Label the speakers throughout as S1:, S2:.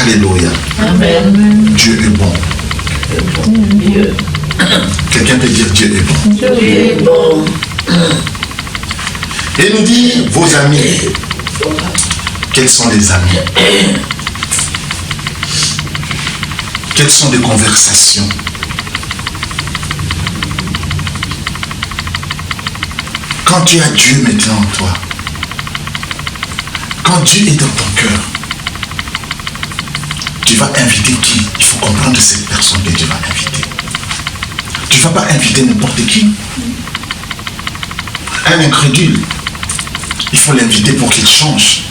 S1: Alléluia.
S2: Amen.
S1: Dieu est bon.
S2: Dieu.
S1: Quelqu'un peut dire Dieu est bon.
S2: Dieu est bon.
S1: Et il nous dit, vos amis. Quels sont les amis? Quelles sont les conversations? Quand tu as Dieu maintenant en toi, quand Dieu est dans ton cœur, tu vas inviter qui? Il faut comprendre cette personne que tu vas inviter. Tu ne vas pas inviter n'importe qui. Un incrédule, il faut l'inviter pour qu'il change.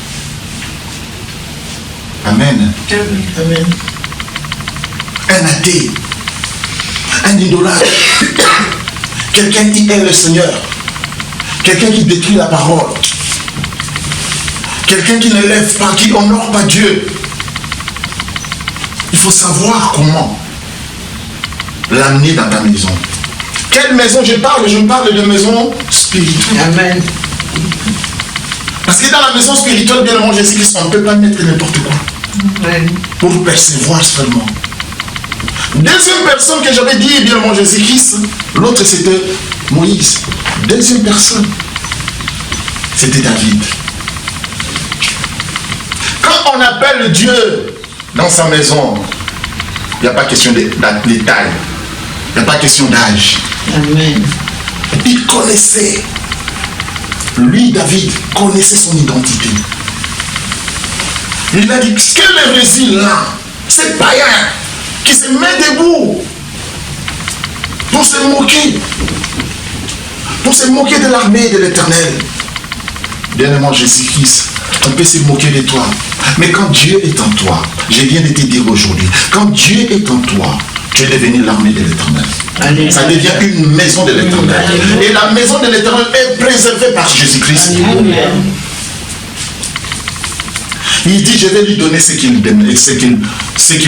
S1: Amen.
S2: Amen.
S1: Un athée, un idolâtre, quelqu'un qui aime le Seigneur, quelqu'un qui détruit la parole, quelqu'un qui ne lève pas, qui honore pas Dieu. Il faut savoir comment l'amener dans ta maison. Quelle maison je parle? Je parle de maison spirituelle.
S2: Amen.
S1: Parce que dans la maison spirituelle, bien évidemment, Jésus-Christ, on ne peut pas mettre n'importe quoi.
S2: Amen.
S1: Pour percevoir seulement. Deuxième personne que j'avais dit, bien évidemment, Jésus-Christ, l'autre c'était Moïse. Deuxième personne, c'était David. Quand on appelle Dieu dans sa maison, il n'y a pas question de taille, il n'y a pas question d'âge.
S2: Amen.
S1: Il connaissait, lui, David, connaissait son identité. Il a dit, quel hérésie là, c'est païen qui se met debout pour se moquer de l'armée de l'Éternel. Bien-aimé Jésus-Christ, on peut se moquer de toi. Mais quand Dieu est en toi, je viens de te dire aujourd'hui, quand Dieu est en toi, tu es devenu l'armée de l'Éternel. Ça devient une maison de l'Éternel. Et la maison de l'Éternel est préservée par Jésus-Christ. Il dit, je vais lui donner ce qu'il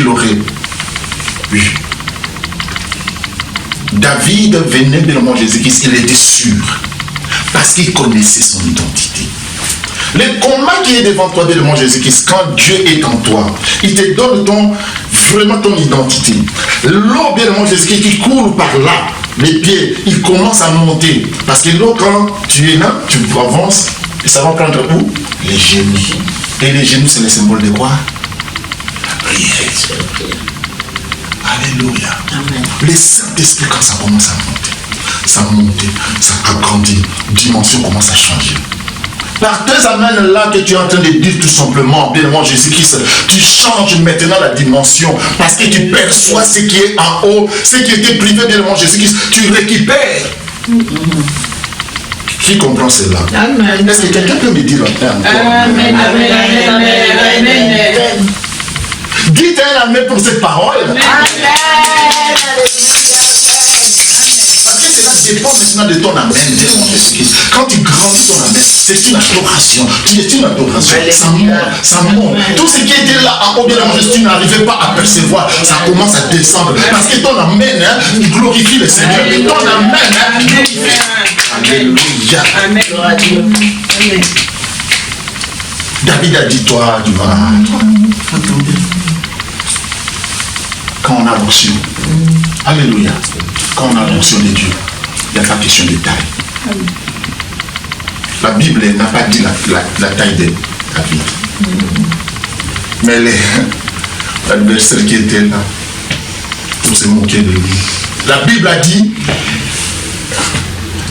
S1: aurait. Oui. David venait de le Jésus-Christ, il était sûr. Parce qu'il connaissait son identité. Le combat qui est devant toi, de le Jésus-Christ, quand Dieu est en toi, il te donne vraiment ton identité. L'eau, bien le Jésus-Christ, qui coule par là, les pieds, il commence à monter. Parce que l'eau, quand tu es là, tu avances, et ça va prendre où? Les genoux. Et les genoux, c'est le symbole de quoi? Prière. Alléluia.
S2: Amen.
S1: Le Saint-Esprit, quand ça commence à monter, ça agrandit, dimension commence à changer. Par tes amènes là que tu es en train de dire tout simplement, bien moi Jésus-Christ, tu changes maintenant la dimension parce que tu perçois ce qui est en haut, ce qui était privé, bien moi Jésus-Christ, tu récupères. Qui comprend cela?
S2: Amen.
S1: Est-ce que quelqu'un peut me dire un terme?
S2: Amen. Amen. Amen.
S1: Dites un amen pour cette parole.
S2: Amen.
S1: Parce que cela dépend maintenant de ton amen, de mon Jésus-Christ. Quand tu grandis ton amen, c'est une adoration. C'est une adoration. Ça monte, ça monte. Tout ce qui était là en haut de la Jésus, tu n'arrivais pas à percevoir. Ça commence à descendre. Parce que ton amen glorifie le Seigneur. Et ton amen glorifie. Alléluia.
S2: Amen. Amen.
S1: David a dit, toi, tu vas tomber. Quand on a l'onction, alléluia, quand on a l'onction de Dieu, il n'y a pas question de taille. La Bible n'a pas dit la taille de David. Mais l'adversaire qui était là, pour se moquer de lui. La Bible a dit,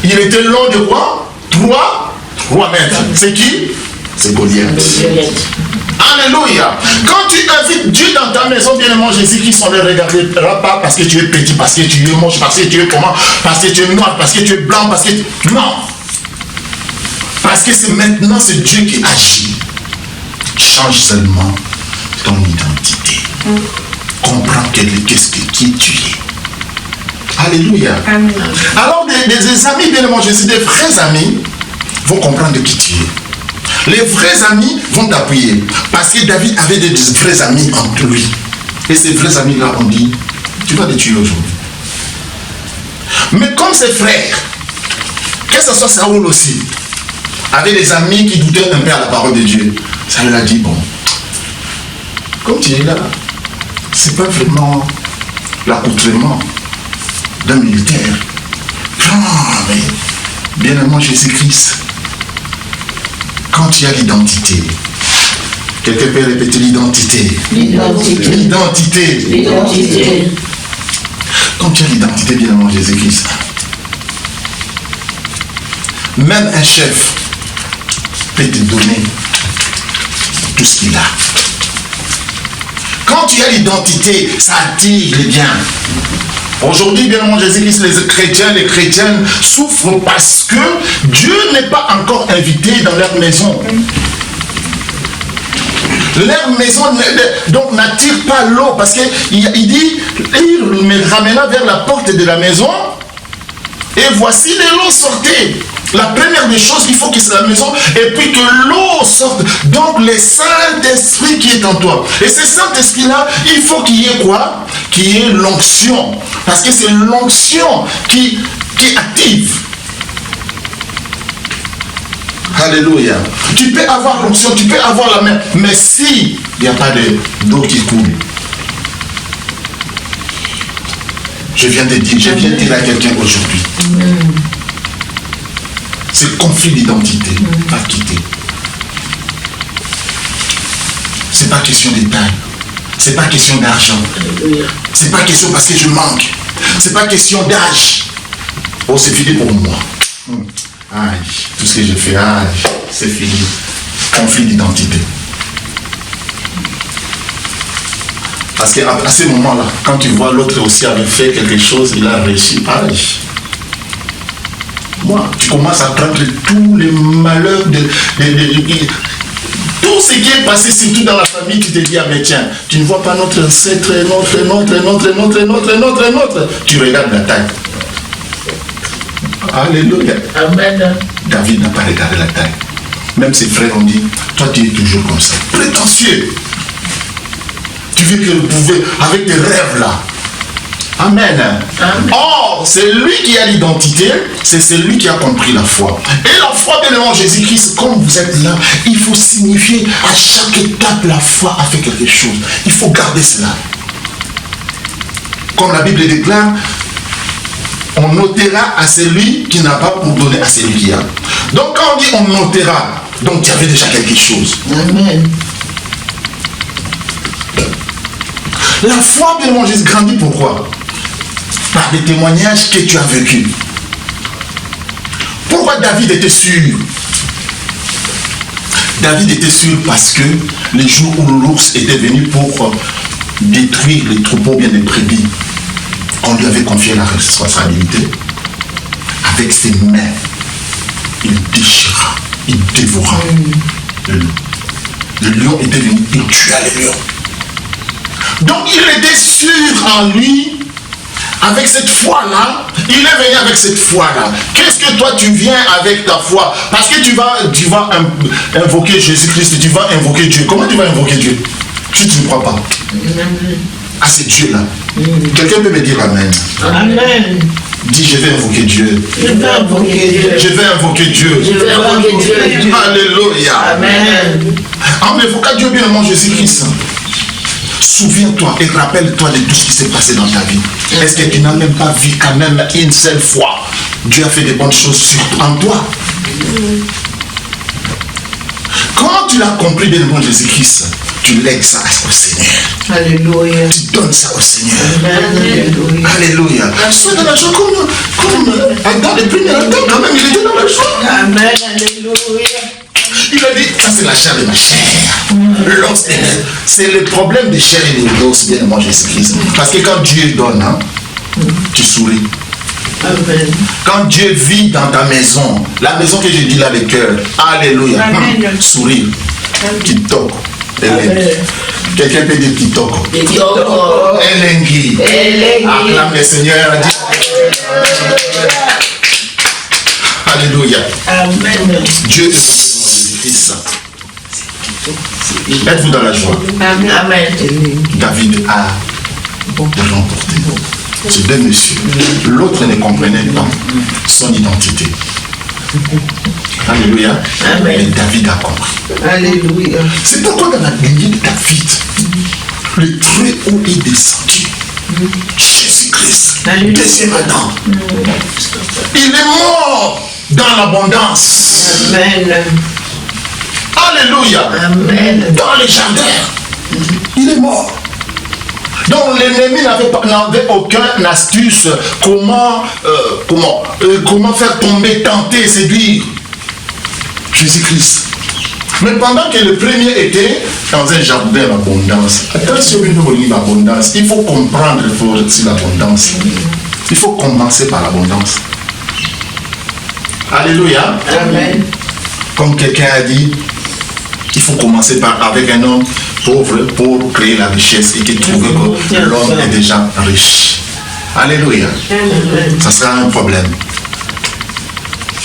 S1: il était long de quoi? 3 mètres. C'est qui? C'est Goliath. Alléluia. Quand tu invites Dieu dans ta maison, bien aimé Jésus-Christ, on ne regardera pas parce que tu es petit, parce que tu es moche, parce que tu es comment, parce que tu es noir, parce que tu es blanc, parce que... Non. Parce que c'est maintenant, c'est Dieu qui agit. Change seulement ton identité. Comprends qui tu es. Alléluia.
S2: Amen.
S1: Alors, des amis, bien aimé Jésus, des vrais amis, vont comprendre qui tu es. Les vrais amis vont t'appuyer. Parce que David avait des vrais amis entre lui. Et ces vrais amis-là ont dit, tu vas les tuer aujourd'hui. Mais comme ses frères, que ce soit Saoul aussi, avait des amis qui doutaient un peu à la parole de Dieu. Ça lui a dit, bon, Comme tu es là, c'est pas vraiment l'accoutrement d'un militaire. Non, mais bien aimé Jésus-Christ, quand tu as l'identité, quelqu'un peut répéter l'identité.
S2: L'identité.
S1: L'identité.
S2: L'identité.
S1: Quand tu as l'identité, bien aimé Jésus-Christ, même un chef peut te donner tout ce qu'il a. Quand tu as l'identité, ça attire les biens. Aujourd'hui, bien aimé Jésus-Christ, les chrétiennes souffrent parce que Dieu n'est pas encore invité dans leur maison. Leur maison donc n'attire pas l'eau parce qu'il dit, il me ramena vers la porte de la maison et voici les l'eau sortait. La première des choses, il faut que c'est la maison et puis que l'eau sorte. Donc le Saint-Esprit qui est en toi. Et ce Saint-Esprit-là, il faut qu'il y ait quoi? Qu'il y ait l'onction. Parce que c'est l'onction qui active. Alléluia. Tu peux avoir l'onction, tu peux avoir la main. Mais si il n'y a pas d'eau qui coule. Je viens de dire à quelqu'un aujourd'hui. Ce conflit d'identité va quitter. C'est pas question de taille. C'est pas question d'argent. C'est pas question parce que je manque. C'est pas question d'âge. Oh, c'est fini pour moi. Aïe, tout ce que j'ai fait, aïe, c'est fini. Conflit d'identité. Parce qu'à ce moment-là, quand tu vois l'autre aussi avait fait quelque chose, il a réussi, aïe. Moi, tu commences à prendre tous les malheurs, tout ce qui est passé, surtout dans la famille, tu te dis, ah mais tiens, tu ne vois pas notre ancêtre, notre. Tu regardes la taille. Alléluia.
S2: Amen.
S1: David n'a pas regardé la taille. Même ses frères ont dit, toi tu es toujours comme ça. Prétentieux. Tu veux que vous pouvez, avec tes rêves là. Amen. Amen. Or, c'est lui qui a l'identité, c'est celui qui a compris la foi. Et la foi, bien aimé Jésus-Christ, comme vous êtes là, il faut signifier à chaque étape la foi a fait quelque chose. Il faut garder cela. Comme la Bible déclare, on notera à celui qui n'a pas pour donner à celui qui a. Donc quand on dit on notera, donc il y avait déjà quelque chose.
S2: Amen.
S1: La foi, bien aimé Jésus, grandit pourquoi? Par des témoignages que tu as vécus. Pourquoi David était sûr? David était sûr parce que les jours où l'ours était venu pour détruire les troupeaux, bien les brebis, on lui avait confié la responsabilité. Avec ses mains, il déchira, il dévora le lion. Le lion était venu, il tua le lion. Donc il était sûr en lui. Avec cette foi-là, il est venu avec cette foi-là. Qu'est-ce que toi tu viens avec ta foi? Parce que tu vas invoquer Jésus-Christ, tu vas invoquer Dieu. Comment tu vas invoquer Dieu si tu ne crois pas? Ah, c'est Dieu là. Quelqu'un peut me dire Amen.
S2: Amen.
S1: Dis, je vais invoquer Dieu.
S2: Je vais invoquer Dieu.
S1: Je vais invoquer Dieu.
S2: Je vais invoquer Dieu.
S1: Alléluia.
S2: Amen.
S1: En invoquant Dieu, bien aimé Jésus-Christ, souviens-toi et rappelle-toi de tout ce qui s'est passé dans ta vie. Est-ce que tu n'as même pas vu quand même une seule fois Dieu a fait des bonnes choses en toi? Quand tu l'as compris, bien aimé Jésus-Christ, tu lègues ça au Seigneur.
S2: Alléluia.
S1: Tu donnes ça au Seigneur.
S2: Alléluia.
S1: Alléluia. Sois dans la joie comme Adam, le premier Adam, quand même, il était dans la joie.
S2: Amen. Alléluia.
S1: Il a dit, ça c'est la chair de ma chair. L'os, c'est le problème des chairs et des os, bien aimé Jésus-Christ. Parce que quand Dieu donne, hein, tu souris.
S2: Amen.
S1: Quand Dieu vit dans ta maison, la maison que j'ai dit là, le cœur, alléluia, sourire, petit toc, quelqu'un peut dire petit toc, Elengi, acclame le Seigneur, alléluia.
S2: Amen.
S1: Dieu est Jésus-Christ. Êtes-vous dans la joie?
S2: Amen.
S1: David a remporté. C'est deux messieurs. L'autre ne comprenait pas son identité. Alléluia.
S2: Amen.
S1: Mais David a compris.
S2: Alléluia.
S1: C'est pourquoi dans la lignée de David, le Très-Haut est descendu. Jésus-Christ,
S2: Alléluia.
S1: deuxième Adam. Il est mort dans l'abondance.
S2: Amen.
S1: Alléluia.
S2: Amen.
S1: Dans les jardins. Il est mort. Donc l'ennemi n'avait aucune astuce comment faire tomber, tenter, séduire Jésus-Christ. Mais pendant que le premier était dans un jardin d'abondance, attention, l'abondance, il faut comprendre aussi l'abondance. Il faut commencer par l'abondance. Alléluia.
S2: Amen.
S1: Comme quelqu'un a dit, il faut commencer avec un homme pauvre pour créer la richesse et qu'il trouve que l'homme est déjà riche. Alléluia.
S2: Amen.
S1: Ça sera un problème.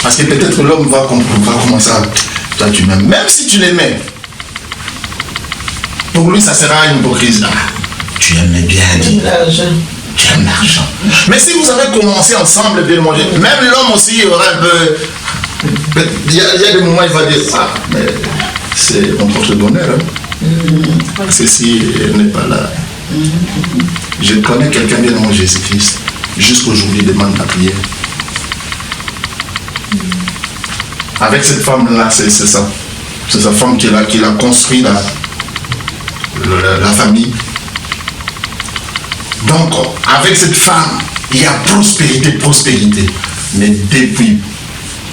S1: Parce que peut-être l'homme va commencer à... Toi, tu m'aimes. Même si tu l'aimais, pour lui, ça sera une hypocrisie. Ah, tu aimais bien dit.
S2: L'argent.
S1: Tu aimes l'argent. Mais si vous avez commencé ensemble de manger, même l'homme aussi aura un peu... Il y a des moments où il va dire, ah, mais c'est mon propre bonheur. Hein. Ceci n'est pas là. Je connais quelqu'un bien mon Jésus-Christ. Jusqu'aujourd'hui, il demande la prière. Avec cette femme-là, c'est ça. C'est sa femme qui a construit la famille. Donc, avec cette femme, il y a prospérité. Mais depuis,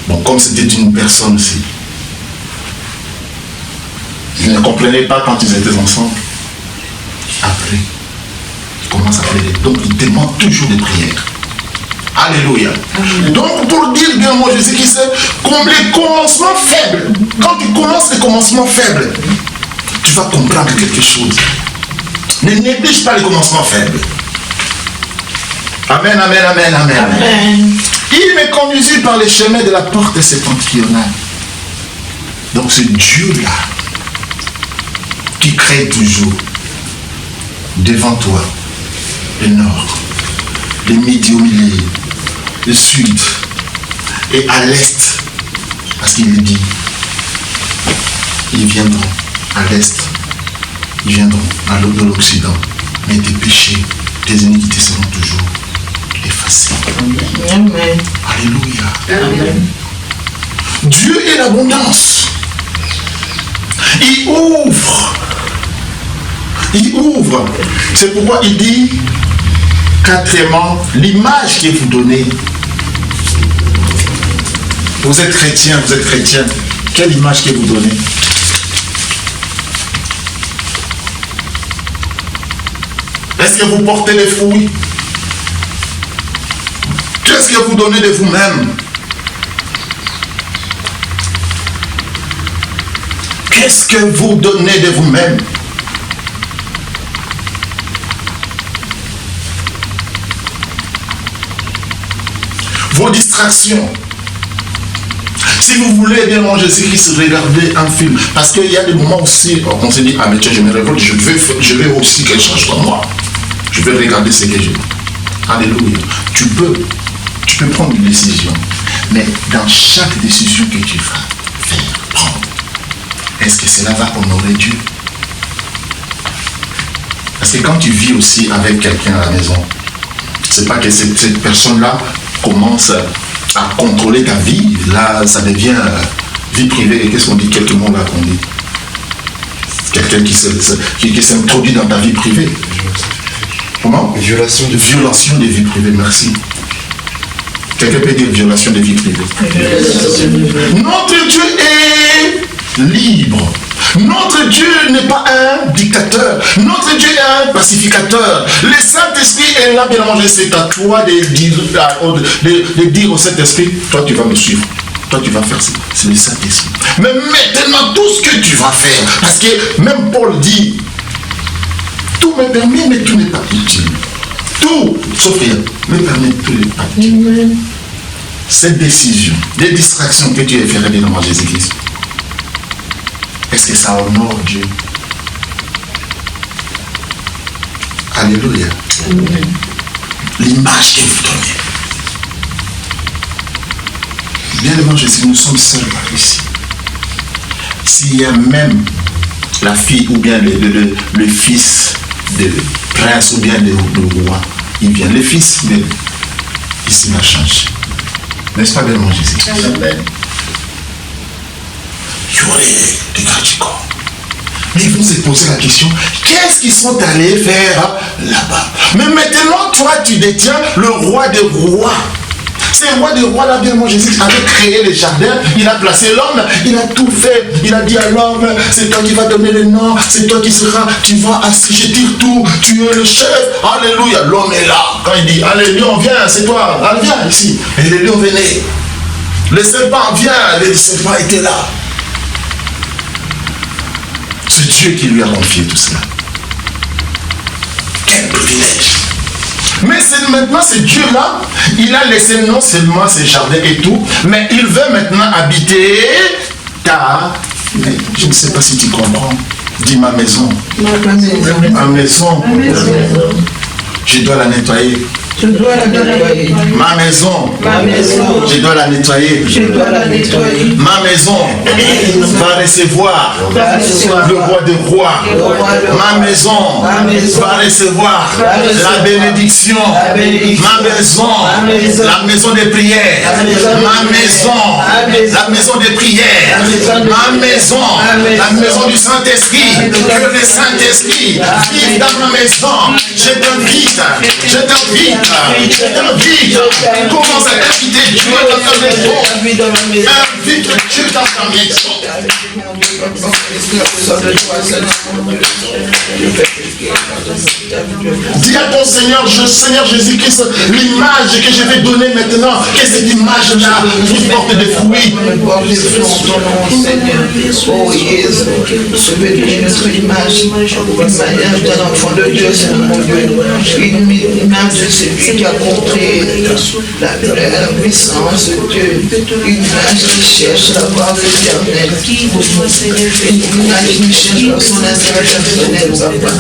S1: bon, comme c'était une personne aussi, je ne comprenais pas quand ils étaient ensemble. Après, il commence à plaider. Donc, il demande toujours des prières. Alléluia. Donc, pour dire bien moi, Jésus-Christ, comme les commencements faibles, quand tu commences les commencements faibles, tu vas comprendre quelque chose. Ne néglige pas les commencements faibles. Amen, amen, amen, amen.
S2: Amen.
S1: Il me conduisit par les chemins de la porte septentrionale. Donc, c'est Dieu-là qui crée toujours devant toi le nord, le midi au milieu, le sud et à l'est. Parce qu'il dit, ils viendront à l'est, ils viendront à l'autre de l'Occident, mais tes péchés, tes iniquités seront toujours effacés.
S2: Amen.
S1: Alléluia.
S2: Amen.
S1: Dieu est l'abondance. Il ouvre. C'est pourquoi il dit, quatrièmement, l'image qui est vous donnée. Vous êtes chrétien. Quelle image qui est vous donnée? Est-ce que vous portez les fruits? Qu'est-ce que vous donnez de vous-même? Qu'est-ce que vous donnez de vous-même? Vos distractions. Si vous voulez bien manger Jésus-Christ, regardez un film. Parce qu'il y a des moments aussi, on se dit, ah mais tiens, je me révolte, je vais aussi qu'elle change dans moi. Je vais regarder ce que je veux. Alléluia. Tu peux prendre une décision. Mais dans chaque décision que tu vas prendre, est-ce que cela va honorer Dieu? Parce que quand tu vis aussi avec quelqu'un à la maison, c'est pas que cette personne-là commence à contrôler ta vie. Là, ça devient vie privée. Et qu'est-ce qu'on dit? Quelques mots là qu'on dit. Quelqu'un qui s'introduit dans ta vie privée. Comment? Violation de vie privée, merci. Quelqu'un peut dire violation de vie privée. Notre Dieu est libre. Notre Dieu n'est pas un dictateur. Notre Dieu est un pacificateur. Le Saint-Esprit est là, bien manger. C'est à toi de dire au Saint-Esprit, toi tu vas me suivre. Toi tu vas faire ça. C'est le Saint-Esprit. Mais maintenant, tout ce que tu vas faire, parce que même Paul dit, tout me permet, mais tout n'est pas utile. Tout, sauf rien, me permet, tout n'est pas utile. Cette décision, les distractions que tu as fait rêver dans Jésus-Christ, est-ce que ça honore Dieu? Alléluia. Amen. L'image que vous donnez. Bien devant Jésus, nous sommes seuls ici. S'il y a même la fille ou bien le fils prince ou bien de roi, il vient. Le fils, mais ici va changer. N'est-ce pas, bien mon Jésus? Amen. Il y aurait des gardes du corps. Mais ils vont se poser la question, qu'est-ce qu'ils sont allés faire là-bas? Mais maintenant, toi, tu détiens le roi des rois. C'est le roi des rois, là, bien mon Jésus, avait créé les jardins, il a placé l'homme, il a tout fait. Il a dit à l'homme, c'est toi qui vas donner le nom, c'est toi qui seras, tu vas assujettir tout, tu es le chef. Alléluia, l'homme est là. Quand il dit, allez, lion, viens, c'est toi, allez, viens ici. Et le lion venait. Le serpent, viens, le serpent était là. C'est Dieu qui lui a confié tout cela. Quel privilège. Mais maintenant, ce Dieu-là, il a laissé non seulement ses jardins et tout, mais il veut maintenant habiter ta... Mais je ne sais pas si tu comprends. Dis ma maison. Ma maison. Je dois la nettoyer.
S3: Je dois la nettoyer.
S1: Ma maison. Je dois la nettoyer. Ma maison va recevoir le roi des rois. Ma maison va recevoir la bénédiction. Ma maison, la maison des prières. Ma maison, la maison des prières. Ma maison, la maison du Saint-Esprit. Que le Saint-Esprit vive dans ma maison. Je t'invite. Commence à inviter Dieu dans ta maison. Invite Dieu dans ta maison. Dis à ton Seigneur, Seigneur Jésus-Christ, l'image que je vais donner maintenant, que cette image-là vous porte des fruits.
S3: Oh Jésus, je veux donner notre image, l'image d'un enfant de Dieu, c'est mon Dieu. Une image de celui qui a compris la puissance de Dieu. Une image qui cherche la gloire de l'Éternel. Une image qui cherche dans son intérêt personnel, papa.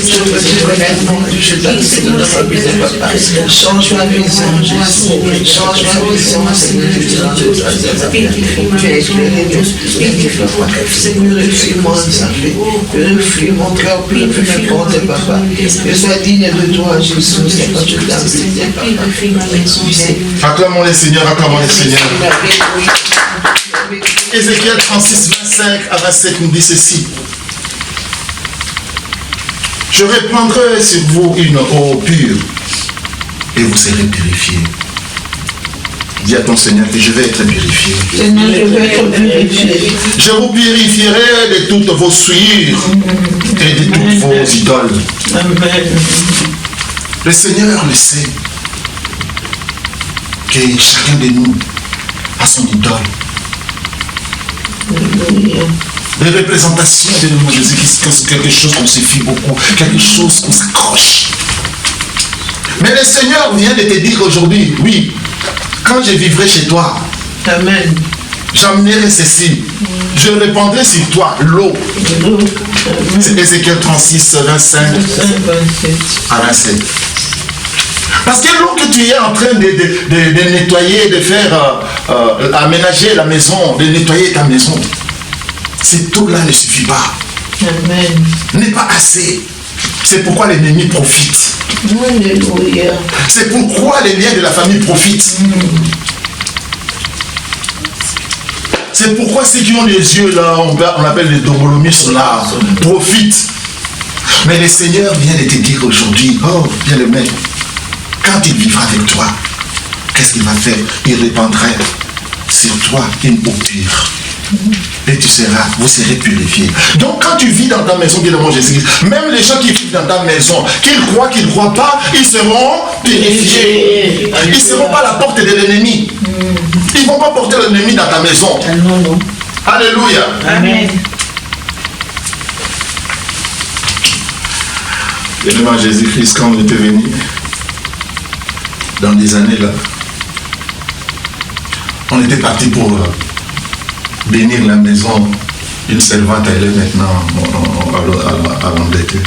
S3: Je veux te connaître, mon Dieu, je t'accepte dans ma vie, papa. Change ma vision, Jésus. Change ma vision, Seigneur. Tu es éclairé, purifie-moi, purifie mon cœur, purifie mes pensées, papa. Je sois digne de toi, Jésus.
S1: Acclamons les Seigneurs, acclamons les Seigneurs. Ézéchiel 36, 25 à 27 nous dit ceci. Je répandrai sur vous une eau pure et vous serez purifiés. Dis à ton Seigneur que je vais être purifié.
S3: Seigneur, je vais être purifié.
S1: Je vous purifierai de toutes vos souillures et de toutes vos idoles.
S3: Amen.
S1: Le Seigneur le sait que chacun de nous a son idole. Les représentations de mon Jésus-Christ, c'est quelque chose qu'on se fie beaucoup, quelque chose qu'on s'accroche. Mais le Seigneur vient de te dire aujourd'hui, oui, quand je vivrai chez toi,
S3: Amen.
S1: J'amènerai ceci. Je répandrai sur toi l'eau. C'est Ézéchiel 36, 25 à 27. Parce que l'eau que tu es en train de nettoyer, de faire aménager la maison, de nettoyer ta maison, cette eau-là ne suffit pas.
S3: Amen.
S1: N'est pas assez. C'est pourquoi l'ennemi profite.
S3: Alléluia.
S1: C'est pourquoi les liens de la famille profitent. C'est pourquoi ceux qui ont les yeux là, on appelle les domolomistes là, profitent. Mais le Seigneur vient de te dire aujourd'hui, oh bien-aimé, quand il vivra avec toi, qu'est-ce qu'il va faire? Il répandra sur toi une eau pure. Et tu seras, vous serez purifiés. Donc quand tu vis dans ta maison, bien mon Jésus, même les gens qui vivent dans ta maison, qu'ils croient, qu'ils ne croient pas, ils seront purifiés. Ils ne seront pas à la porte de l'ennemi. Ils ne vont pas porter l'ennemi dans ta maison. Alléluia.
S2: Amen.
S1: Bien-aimé Jésus-Christ, quand on était venu, dans des années là, on était parti pour bénir la maison. Une servante, elle est maintenant à l'Angleterre.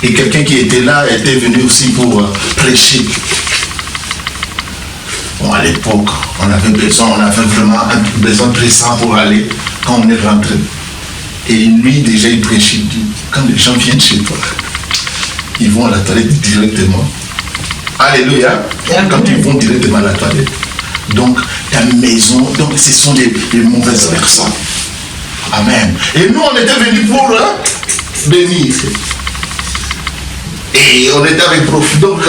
S1: Et quelqu'un qui était là était venu aussi pour prêcher. Bon, à l'époque, on avait vraiment un besoin pressant pour aller quand on est rentré. Et lui, déjà, il prêchait. Quand les gens viennent chez toi, ils vont à la toilette directement. Alléluia. Quand ils vont directement à la toilette. Donc, ta maison, donc ce sont des mauvaises personnes. Amen. Et nous, on était venus pour bénir. Et on était avec profit. Donc,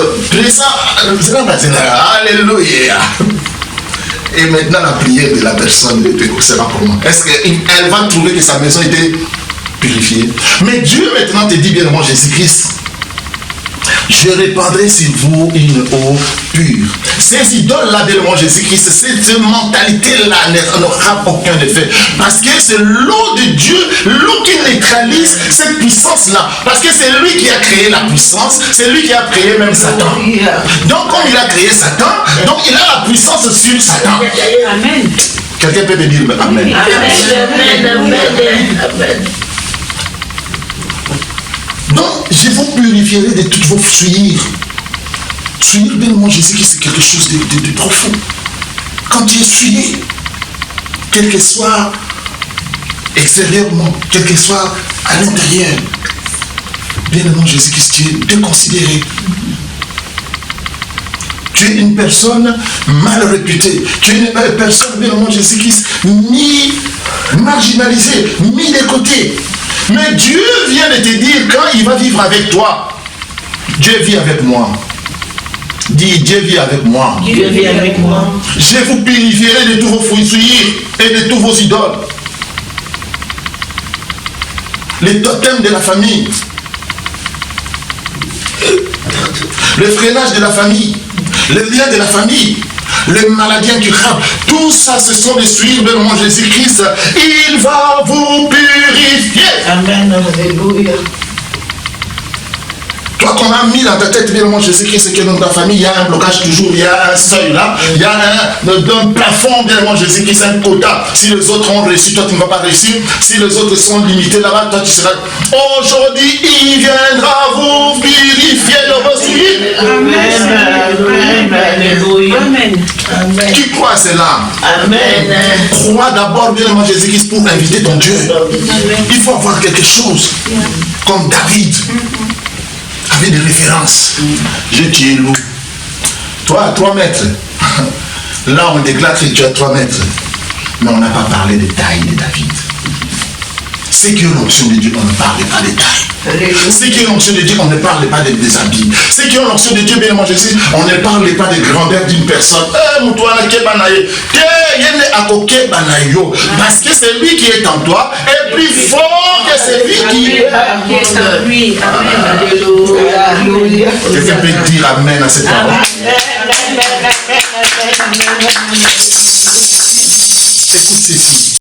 S1: alléluia. Et maintenant, la prière de la personne, c'est pas comment. Est-ce qu'elle va trouver que sa maison était purifiée? Mais Dieu maintenant te dit bien, mon Jésus-Christ, je répandrai sur vous une eau pure. Ces idoles-là de mon Jésus-Christ, cette mentalité-là n'aura aucun effet. Parce que c'est l'eau de Dieu, l'eau qui neutralise cette puissance-là. Parce que c'est lui qui a créé la puissance, c'est lui qui a créé même Satan. Donc comme il a créé Satan, donc il a la puissance sur Satan.
S2: Amen.
S1: Quelqu'un peut me dire Amen.
S2: Amen.
S1: Donc, je vous purifierai de toutes vos souillures. Souillure, bien mon Jésus-Christ, c'est quelque chose de profond. Quand tu es souillé, quel que soit extérieurement, quel que soit à l'intérieur, bien mon Jésus-Christ, tu es déconsidéré. Tu es une personne mal réputée. Tu es une personne, bien mon Jésus-Christ, marginalisée, mis de côté. Mais Dieu vient de te dire quand il va vivre avec toi. Dieu vit avec moi. Dis, Dieu vit avec moi.
S2: Dieu vit avec moi.
S1: Je vous purifierai de tous vos souillures et de tous vos idoles. Les totems de la famille. Le freinage de la famille. Le lien de la famille. Les maladies incurables, tout ça, ce sont des souillures de mon Jésus-Christ. Il va vous purifier.
S3: Amen. Alléluia.
S1: Toi qu'on a mis dans ta tête, bien mon Jésus-Christ, c'est que dans ta famille, il y a un blocage toujours, il y a un seuil là, il y a un plafond, bien mon Jésus-Christ, un quota. Si les autres ont réussi, toi tu ne vas pas réussir. Si les autres sont limités là-bas, toi tu seras. Aujourd'hui, il viendra vous purifier de vos souillures.
S2: Amen. Alléluia. Amen.
S1: Qui croit à cela?
S2: Amen.
S1: Crois d'abord, bien mon Jésus-Christ, pour inviter ton Dieu. Il faut avoir quelque chose, comme David. Avec des références. J'ai tué loup. Toi, à 3 mètres. Là, on déclare que tu as 3 mètres. Mais on n'a pas parlé de taille de David. C'est qui est l'onction de Dieu, on ne parle pas de taille. C'est qui est l'onction de Dieu, on ne parle pas des habits. C'est qui est l'onction de Dieu, bien mon Jésus, on ne parle pas de grandeur d'une personne. Parce que c'est lui qui est en toi est plus fort que celui qui est en lui.
S3: Alléluia.
S1: Quelqu'un peut dire Amen à cette parole. Écoute ceci.